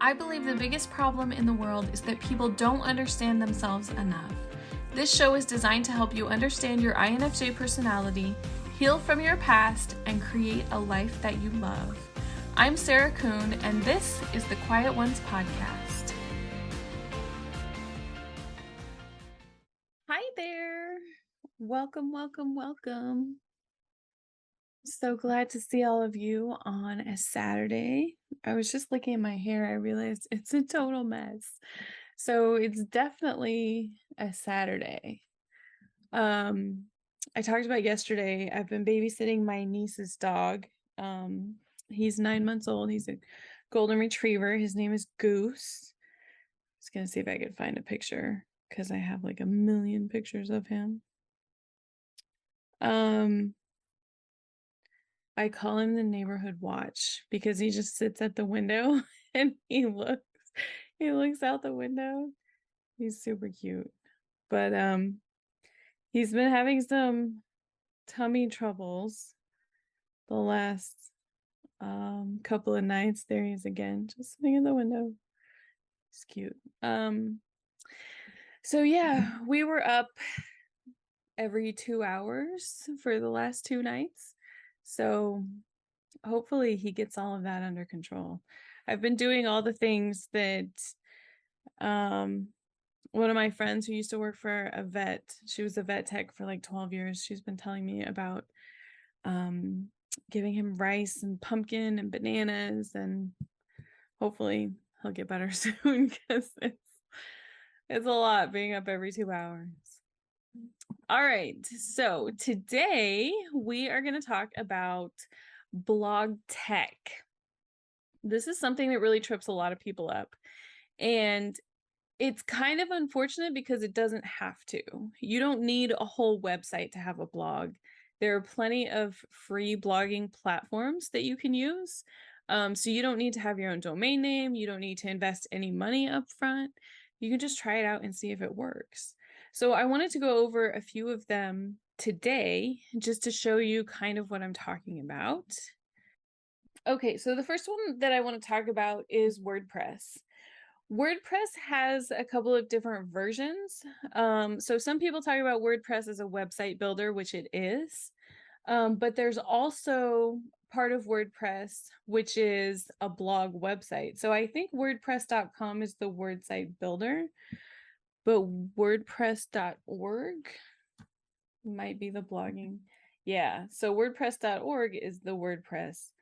I believe the biggest problem in the world is that people don't understand themselves enough. This show is designed to help you understand your INFJ personality, heal from your past, and create a life that you love. I'm Sarah Kuhn, and this is the Quiet Ones podcast. Hi there. Welcome. So glad to see all of you on a Saturday. I was just looking at my hair. I realized it's a total mess. So it's definitely a Saturday. I talked about yesterday, I've been babysitting my niece's dog. He's 9 months old. He's a golden retriever. His name is Goose. I was gonna see if I could find a picture because I have like a million pictures of him. I call him the neighborhood watch because he just sits at the window and he looks out the window. He's super cute. But he's been having some tummy troubles the last couple of nights. There he is again, just sitting in the window. He's cute. So yeah, we were up every 2 hours for the last 2 nights. So hopefully he gets all of that under control. I've been doing all the things that one of my friends who used to work for a vet, she was a vet tech for like 12 years. She's been telling me about giving him rice and pumpkin and bananas, and hopefully he'll get better soon because it's a lot being up every 2 hours. All right, so today we are going to talk about blog tech. This is something that really trips a lot of people up, and it's kind of unfortunate because it doesn't have to. You don't need a whole website to have a blog. There are plenty of free blogging platforms that you can use. So you don't need to have your own domain name. You don't need to invest any money up front. You can just try it out and see if it works. So I wanted to go over a few of them today just to show you kind of what I'm talking about. Okay, so the first one that I want to talk about is WordPress. WordPress has a couple of different versions. So some people talk about WordPress as a website builder, which it is. But there's also part of WordPress, which is a blog website. So I think WordPress.com is the word site builder, but WordPress.org might be the blogging. Yeah, so WordPress.org is the WordPress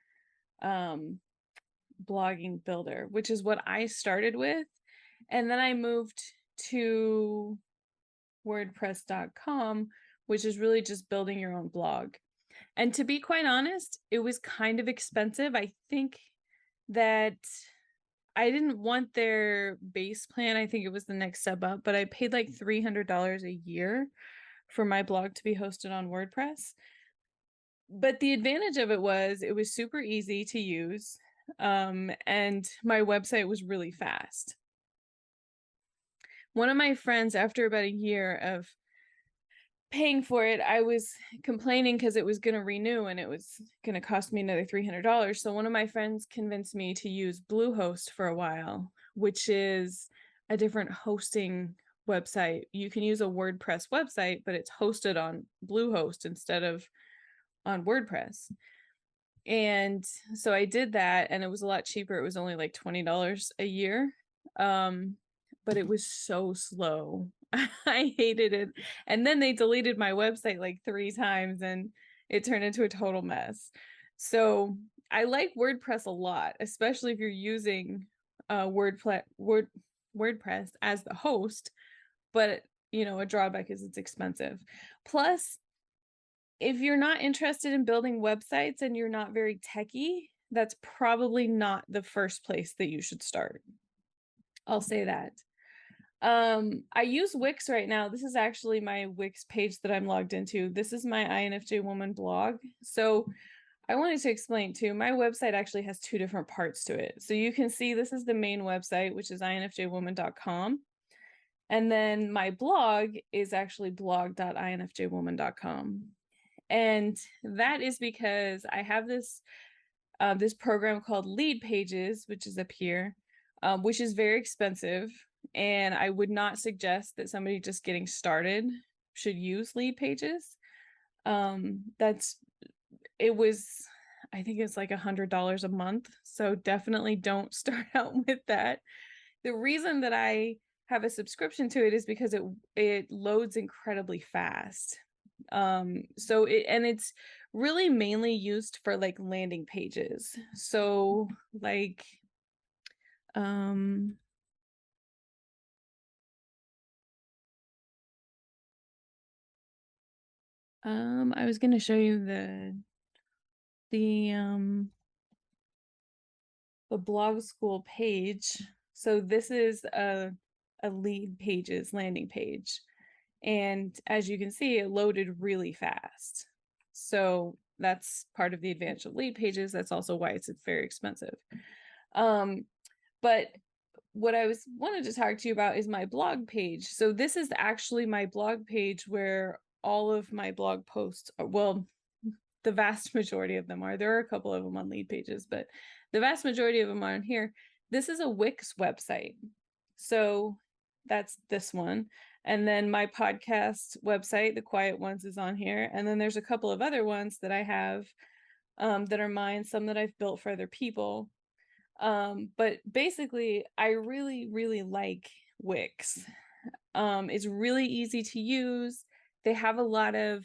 blogging builder, which is what I started with. And then I moved to WordPress.com, which is really just building your own blog. And to be quite honest, it was kind of expensive. I think that I didn't want their base plan. I think it was the next step up, but I paid like $300 a year for my blog to be hosted on WordPress. But the advantage of it was super easy to use. And my website was really fast. One of my friends, after about a year of paying for it, I was complaining because it was going to renew and it was going to cost me another $300. So one of my friends convinced me to use Bluehost for a while, which is a different hosting website. You can use a WordPress website, but it's hosted on Bluehost instead of on WordPress. And so I did that, and it was a lot cheaper. It was only like $20 a year. But it was so slow. I hated it. And then they deleted my website like 3 times and it turned into a total mess. So I like WordPress a lot, especially if you're using WordPress as the host. But, a drawback is it's expensive. Plus, if you're not interested in building websites and you're not very techy, that's probably not the first place that you should start. I'll say that. I use Wix right now. This is actually my Wix page that I'm logged into. This is my INFJ Woman blog. So I wanted to explain too, my website actually has 2 different parts to it. So you can see this is the main website, which is infjwoman.com. And then my blog is actually blog.infjwoman.com. And that is because I have this program called Lead Pages, which is up here. which is very expensive. And I would not suggest that somebody just getting started should use lead pages. It was, I think it's like $100 a month. So definitely don't start out with that. The reason that I have a subscription to it is because it loads incredibly fast. It's really mainly used for like landing pages. So like I was going to show you the blog school page. So this is a lead pages landing page. And as you can see, it loaded really fast. So that's part of the advantage of lead pages. That's also why it's very expensive. But what I wanted to talk to you about is my blog page. So this is actually my blog page where all of my blog posts are, well, the vast majority of them are. There are a couple of them on lead pages, but the vast majority of them are on here. This is a Wix website. So that's this one. And then my podcast website, The Quiet Ones, is on here. And then there's a couple of other ones that I have that are mine, some that I've built for other people. But basically, I really, really like Wix. It's really easy to use. They have a lot of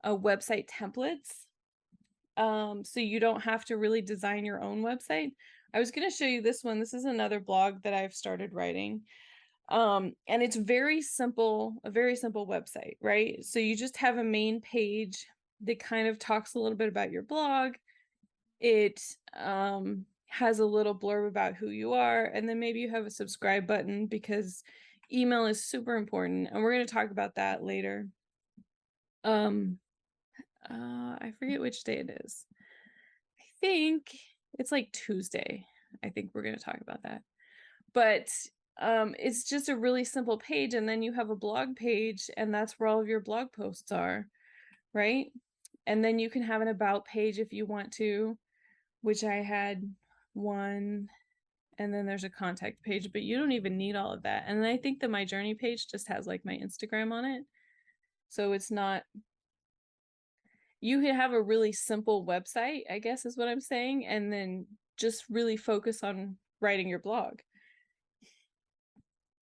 website templates. So you don't have to really design your own website. I was going to show you this one. This is another blog that I've started writing. And it's very simple, a very simple website, right? So you just have a main page that kind of talks a little bit about your blog. It has a little blurb about who you are, and then maybe you have a subscribe button because email is super important, and we're going to talk about that later. I forget which day it is. I think it's like Tuesday. I think we're going to talk about that. But it's just a really simple page, and then you have a blog page, and that's where all of your blog posts are, right? And then you can have an about page if you want to, which I had one, and then there's a contact page, but you don't even need all of that. And I think the My Journey page just has like my Instagram on it. So it's not, you can have a really simple website, I guess is what I'm saying, and then just really focus on writing your blog.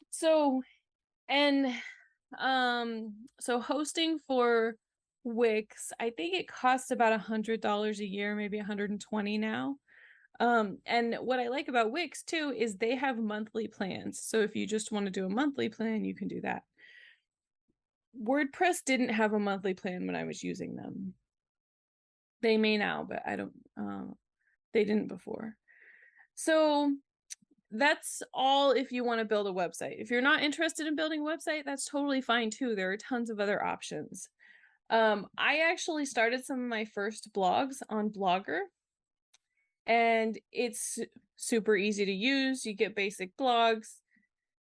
So, and so hosting for Wix, I think it costs about $100 a year, maybe $120 now. And what I like about Wix too is they have monthly plans. So if you just want to do a monthly plan, you can do that. WordPress didn't have a monthly plan when I was using them. They may now, but I don't, they didn't before. So that's all if you want to build a website. If you're not interested in building a website, that's totally fine too. There are tons of other options. I actually started some of my first blogs on Blogger, and it's super easy to use. You get basic blogs.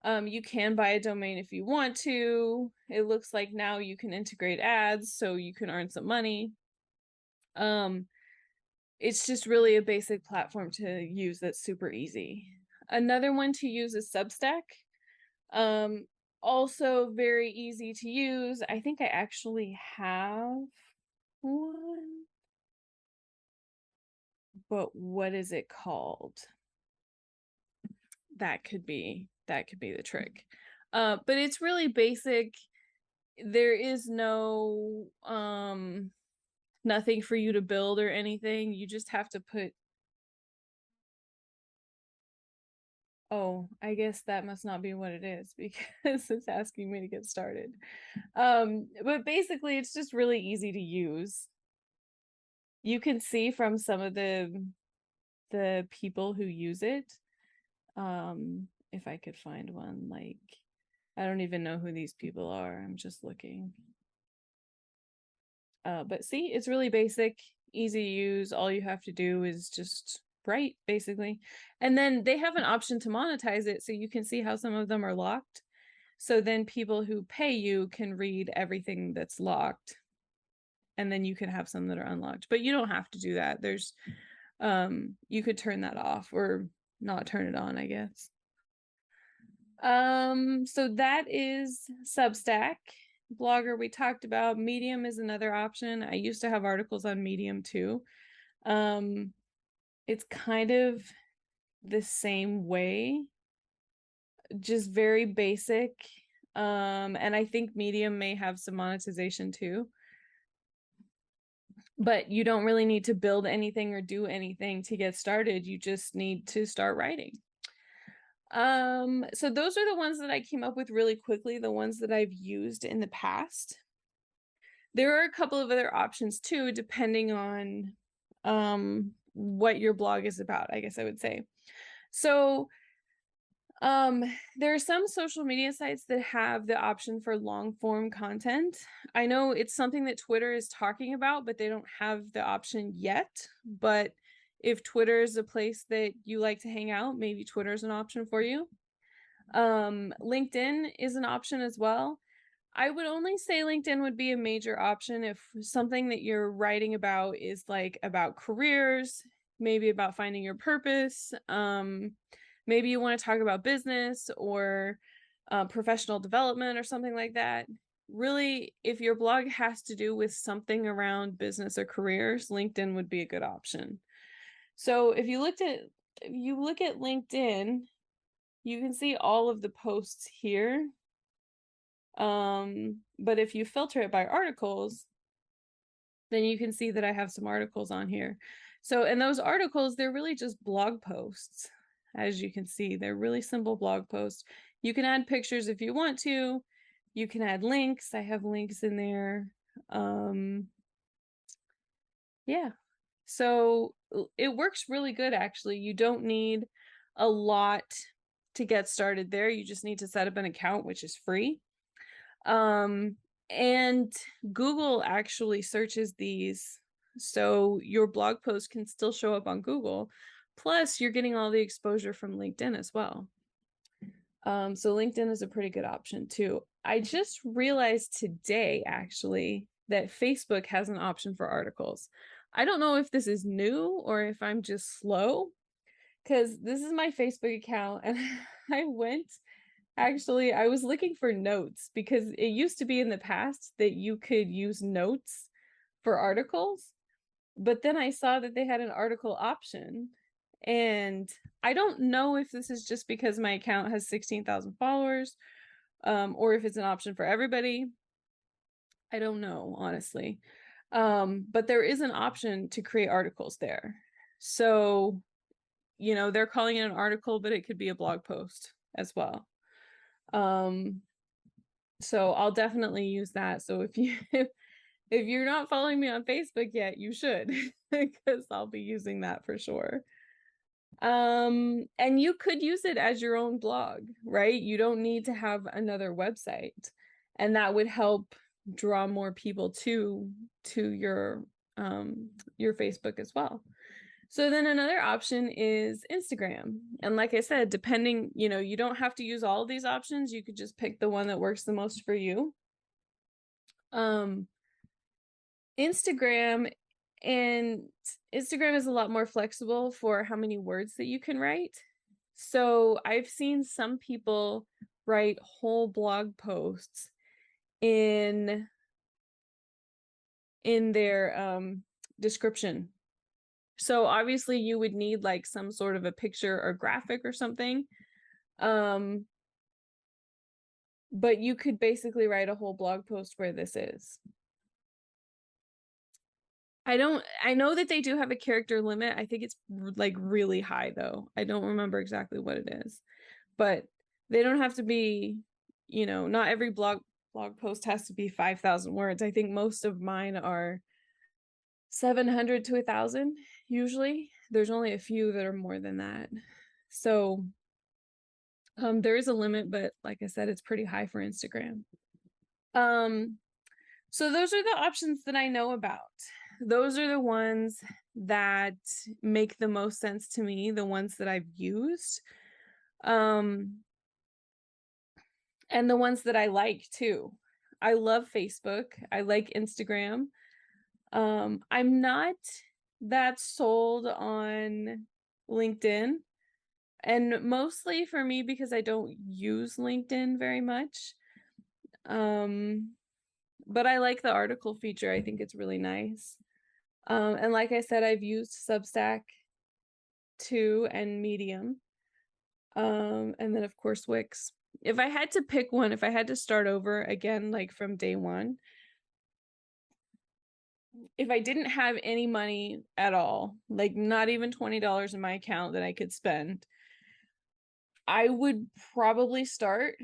You can buy a domain if you want to. It looks like now you can integrate ads so you can earn some money. It's just really a basic platform to use that's super easy. Another one to use is Substack. Also very easy to use. I think I actually have one, but what is it called? That could be the trick. But it's really basic. There is no nothing for you to build or anything. You just have to put, oh, I guess that must not be what it is because it's asking me to get started. But basically it's just really easy to use. You can see from some of the people who use it. If I could find one, like, I don't even know who these people are. I'm just looking. But see, it's really basic, easy to use. All you have to do is just write, basically. And then they have an option to monetize it, so you can see how some of them are locked. So then people who pay you can read everything that's locked. And then you can have some that are unlocked. But you don't have to do that. There's you could turn that off or not turn it on, I guess. So that is Substack. Blogger we talked about. Medium is another option. I used to have articles on Medium too. It's kind of the same way, just very basic. And I think Medium may have some monetization too. But you don't really need to build anything or do anything to get started. You just need to start writing. So those are the ones that I came up with really quickly, the ones that I've used in the past. There are a couple of other options too, depending on what your blog is about, I guess I would say. So there are some social media sites that have the option for long form content. I know it's something that Twitter is talking about, but they don't have the option yet. But if Twitter is a place that you like to hang out, maybe Twitter is an option for you. LinkedIn is an option as well. I would only say LinkedIn would be a major option if something that you're writing about is like about careers, maybe about finding your purpose. Maybe you want to talk about business or professional development or something like that. Really, if your blog has to do with something around business or careers, LinkedIn would be a good option. So if you look at LinkedIn, you can see all of the posts here. But if you filter it by articles, then you can see that I have some articles on here. So, and those articles, they're really just blog posts. As you can see, they're really simple blog posts. You can add pictures if you want to. You can add links. I have links in there. Yeah. So it works really good, actually. You don't need a lot to get started there. You just need to set up an account, which is free. And Google actually searches these, so your blog post can still show up on Google. Plus, you're getting all the exposure from LinkedIn as well. So LinkedIn is a pretty good option too. I just realized today, actually, that Facebook has an option for articles. I don't know if this is new or if I'm just slow, because this is my Facebook account and I was looking for notes because it used to be in the past that you could use notes for articles, but then I saw that they had an article option. And I don't know if this is just because my account has 16,000 followers, or if it's an option for everybody. I don't know, honestly. But there is an option to create articles there. So, they're calling it an article, but it could be a blog post as well. So I'll definitely use that. So if you're not following me on Facebook yet, you should, because I'll be using that for sure. And you could use it as your own blog, right? You don't need to have another website, and that would help draw more people to your Facebook as well. So then another option is Instagram. And like I said, depending, you don't have to use all of these options. You could just pick the one that works the most for you. Instagram is a lot more flexible for how many words that you can write. So I've seen some people write whole blog posts in their description. So obviously you would need like some sort of a picture or graphic or something. But you could basically write a whole blog post where this is. I know that they do have a character limit. I think it's like really high though. I don't remember exactly what it is. But they don't have to be, not every blog post has to be 5,000 words. I think most of mine are 700 to 1,000 usually. There's only a few that are more than that. So there is a limit, but like I said, it's pretty high for Instagram. So those are the options that I know about. Those are the ones that make the most sense to me, the ones that I've used. And the ones that I like too. I love Facebook. I like Instagram. I'm not that sold on LinkedIn. And mostly for me because I don't use LinkedIn very much. But I like the article feature. I think it's really nice. And like I said, I've used Substack too and Medium. And then of course Wix. If I had to pick one, if I had to start over again, like from day one, if I didn't have any money at all, like not even $20 in my account that I could spend, I would probably start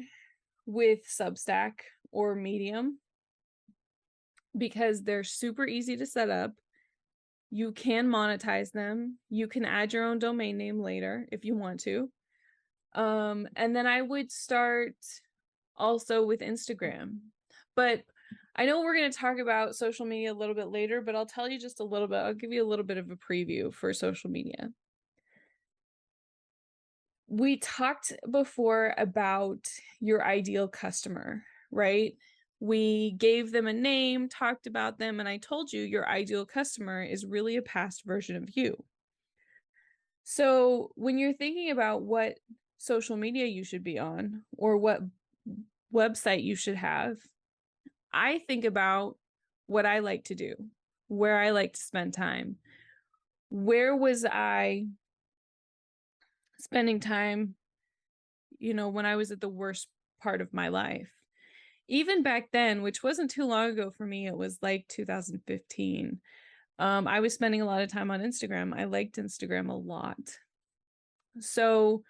with Substack or Medium because they're super easy to set up. You can monetize them. You can add your own domain name later if you want to. And then I would start also with Instagram. But I know we're going to talk about social media a little bit later, but I'll tell you just a little bit. I'll give you a little bit of a preview for social media. We talked before about your ideal customer, right? We gave them a name, talked about them, and I told you your ideal customer is really a past version of you. So when you're thinking about what social media you should be on or what website you should have, I think about what I like to do, where I like to spend time. Where was I spending time, when I was at the worst part of my life? Even back then, which wasn't too long ago for me, it was like 2015. I was spending a lot of time on Instagram. I liked Instagram a lot. So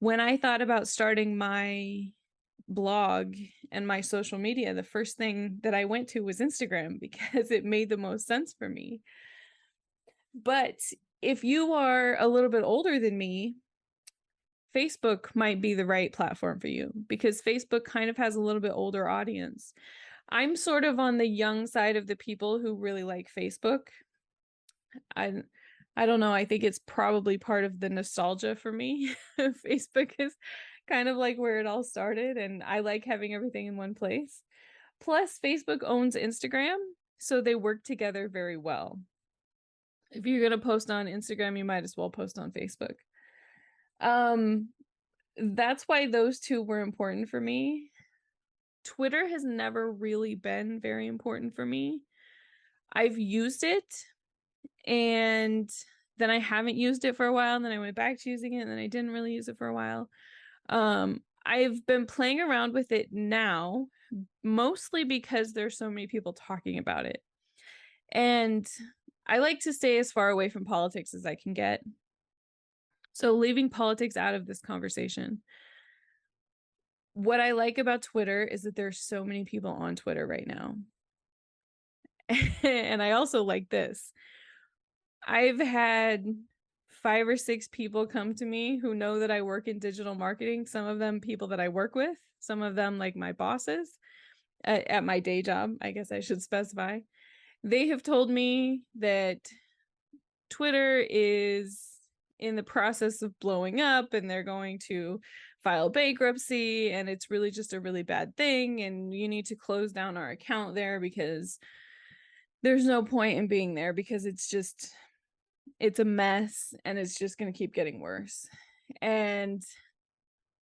when I thought about starting my blog and my social media, the first thing that I went to was Instagram because it made the most sense for me. But if you are a little bit older than me, Facebook might be the right platform for you because Facebook kind of has a little bit older audience. I'm sort of on the young side of the people who really like Facebook. I don't know. I think it's probably part of the nostalgia for me. Facebook is kind of like where it all started, and I like having everything in one place. Plus, Facebook owns Instagram, so they work together very well. If you're going to post on Instagram, you might as well post on Facebook. That's why those two were important for me. Twitter has never really been very important for me. I've used it and then I haven't used it for a while, and then I went back to using it, and then I didn't really use it for a while. I've been playing around with it now, mostly because there's so many people talking about it. And I like to stay as far away from politics as I can get. So leaving politics out of this conversation. What I like about Twitter is that there's so many people on Twitter right now. And I also like this. I've had 5 or 6 people come to me who know that I work in digital marketing. Some of them people that I work with, some of them like my bosses at my day job, I guess I should specify. They have told me that Twitter is in the process of blowing up and they're going to file bankruptcy, and it's really just a really bad thing, and you need to close down our account there because there's no point in being there because it's a mess and it's just going to keep getting worse. And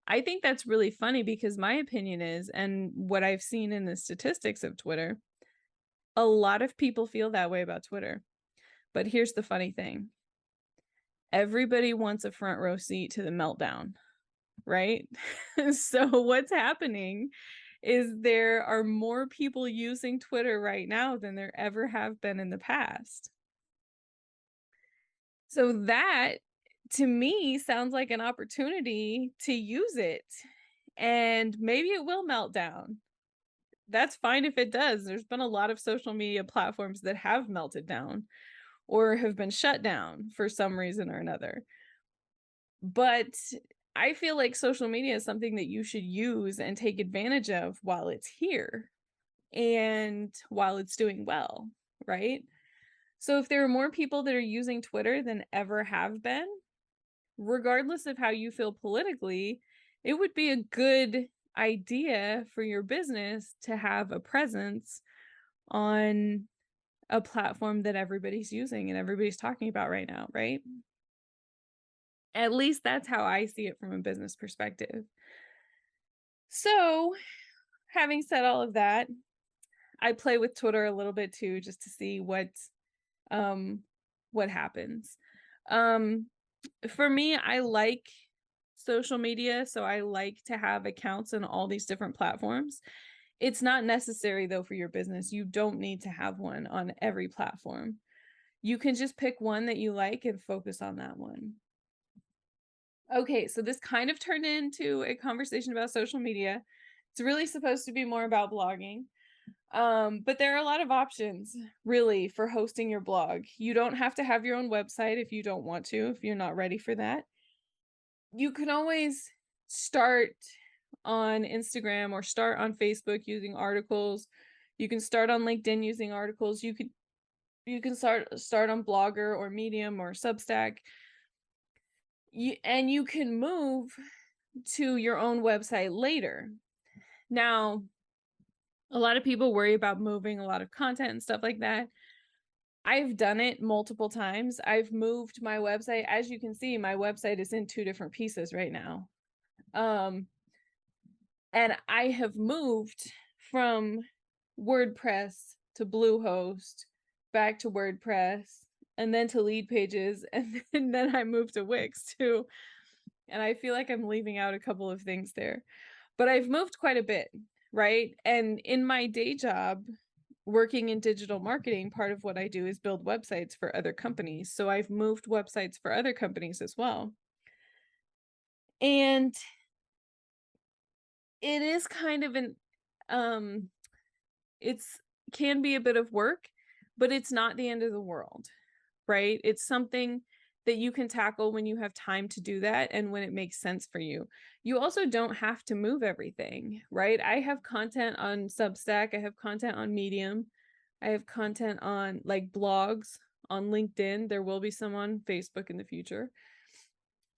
I think that's really funny because my opinion is, and what I've seen in the statistics of Twitter, a lot of people feel that way about Twitter. But here's the funny thing. Everybody wants a front row seat to the meltdown, right? So what's happening is there are more people using Twitter right now than there ever have been in the past. So that, to me, sounds like an opportunity to use it. And maybe it will melt down. That's fine if it does. There's been a lot of social media platforms that have melted down or have been shut down for some reason or another. But I feel like social media is something that you should use and take advantage of while it's here and while it's doing well, right? So if there are more people that are using Twitter than ever have been, regardless of how you feel politically, it would be a good idea for your business to have a presence on a platform that everybody's using and everybody's talking about right now, right? At least that's how I see it from a business perspective. So, having said all of that, I play with Twitter a little bit too, just to see um what happens. Um for me, I like social media, so I like to have accounts in all these different platforms. It's not necessary though for your business. You don't need to have one on every platform. You can just pick one that you like and focus on that one. Okay, so this kind of turned into a conversation about social media. It's really supposed to be more about blogging. But there are a lot of options really for hosting your blog. You don't have to have your own website if you don't want to, if you're not ready for that. You can always start on Instagram or start on Facebook using articles. You can start on LinkedIn using articles. You can start on Blogger or Medium or Substack. And you can move to your own website later. Now, a lot of people worry about moving a lot of content and stuff like that. I've done it multiple times. I've moved my website. As you can see, my website is in 2 different pieces right now. And I have moved from WordPress to Bluehost, back to WordPress, and then to Lead Pages, and then I moved to Wix too. And I feel like I'm leaving out a couple of things there. But I've moved quite a bit, right? And in my day job, working in digital marketing, part of what I do is build websites for other companies. So I've moved websites for other companies as well. And it is kind of it's can be a bit of work, but it's not the end of the world, right? It's something that you can tackle when you have time to do that and when it makes sense for you. You also don't have to move everything, right? I have content on Substack, I have content on Medium, I have content on like blogs on LinkedIn. There will be some on Facebook in the future.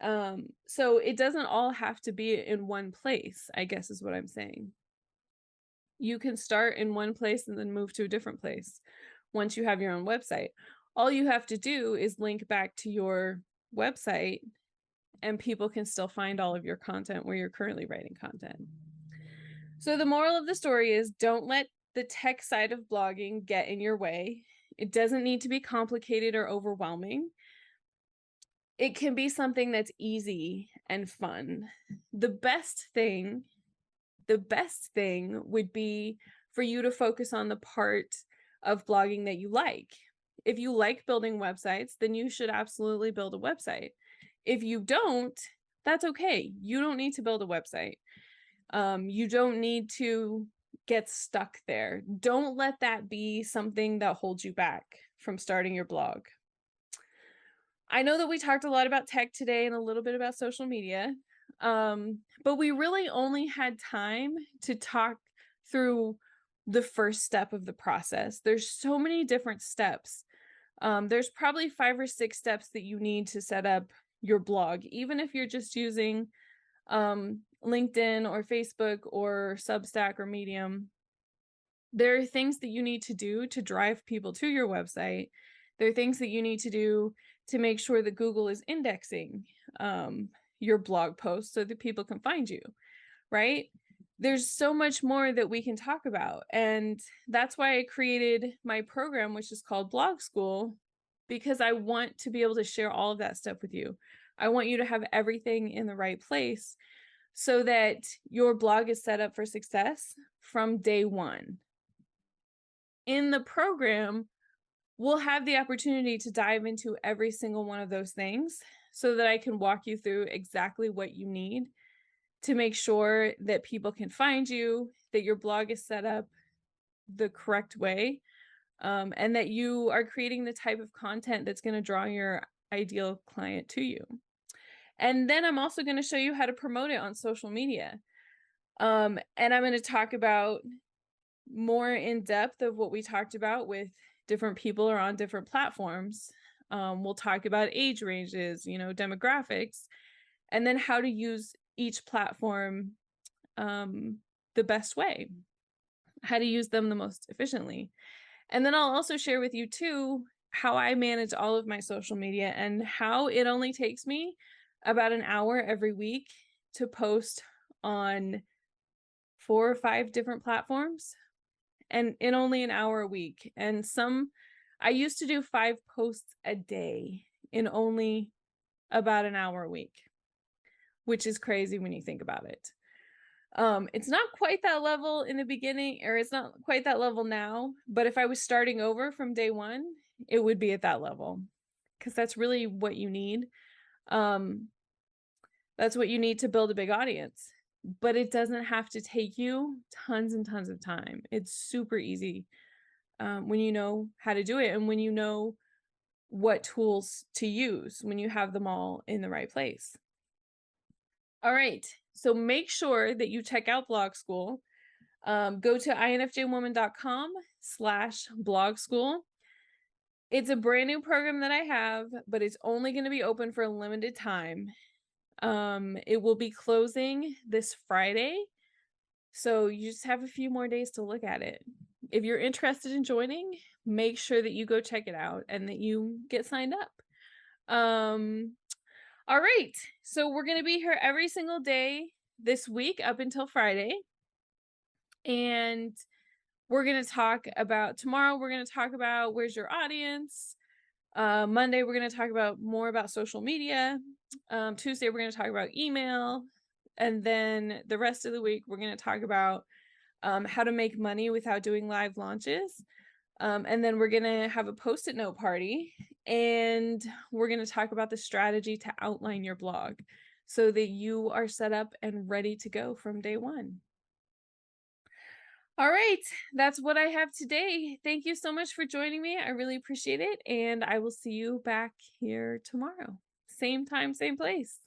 So it doesn't all have to be in one place, I guess is what I'm saying. You can start in one place and then move to a different place once you have your own website. All you have to do is link back to your website and people can still find all of your content where you're currently writing content. So the moral of the story is don't let the tech side of blogging get in your way. It doesn't need to be complicated or overwhelming. It can be something that's easy and fun. The best thing would be for you to focus on the part of blogging that you like. If you like building websites, then you should absolutely build a website. If you don't, that's okay. You don't need to build a website. You don't need to get stuck there. Don't let that be something that holds you back from starting your blog. I know that we talked a lot about tech today and a little bit about social media, but we really only had time to talk through the first step of the process. There's so many different steps. There's probably 5 or 6 steps that you need to set up your blog, even if you're just using LinkedIn or Facebook or Substack or Medium. There are things that you need to do to drive people to your website. There are things that you need to do to make sure that Google is indexing your blog posts so that people can find you, right? There's so much more that we can talk about. And that's why I created my program, which is called Blog School, because I want to be able to share all of that stuff with you. I want you to have everything in the right place so that your blog is set up for success from day one. In the program, we'll have the opportunity to dive into every single one of those things so that I can walk you through exactly what you need to make sure that people can find you, that your blog is set up the correct way, and that you are creating the type of content that's going to draw your ideal client to you. And then I'm also going to show you how to promote it on social media. And I'm going to talk about more in depth of what we talked about with different people or on different platforms. We'll talk about age ranges, demographics, and then how to use each platform the best way, how to use them the most efficiently. And then I'll also share with you too how I manage all of my social media and how it only takes me about an hour every week to post on 4 or 5 different platforms, and in only an hour a week. And I used to do 5 posts a day in only about an hour a week, which is crazy when you think about it. It's not quite that level in the beginning, or it's not quite that level now, but if I was starting over from day one, it would be at that level, because that's really what you need. That's what you need to build a big audience, but it doesn't have to take you tons and tons of time. It's super easy when you know how to do it, and when you know what tools to use, when you have them all in the right place. All right, so make sure that you check out Blog School. Go to infjwoman.com/blog school. It's a brand new program that I have, but it's only going to be open for a limited time. It will be closing this Friday, so you just have a few more days to look at it. If you're interested in joining, make sure that you go check it out and that you get signed up. All right, so we're going to be here every single day this week up until Friday. And we're going to talk about tomorrow. We're going to talk about where's your audience. Monday, we're going to talk about more about social media. Tuesday, we're going to talk about email. And then the rest of the week, we're going to talk about how to make money without doing live launches. And then we're going to have a Post-it note party, and we're going to talk about the strategy to outline your blog so that you are set up and ready to go from day one. All right, that's what I have today. Thank you so much for joining me. I really appreciate it, and I will see you back here tomorrow. Same time, same place.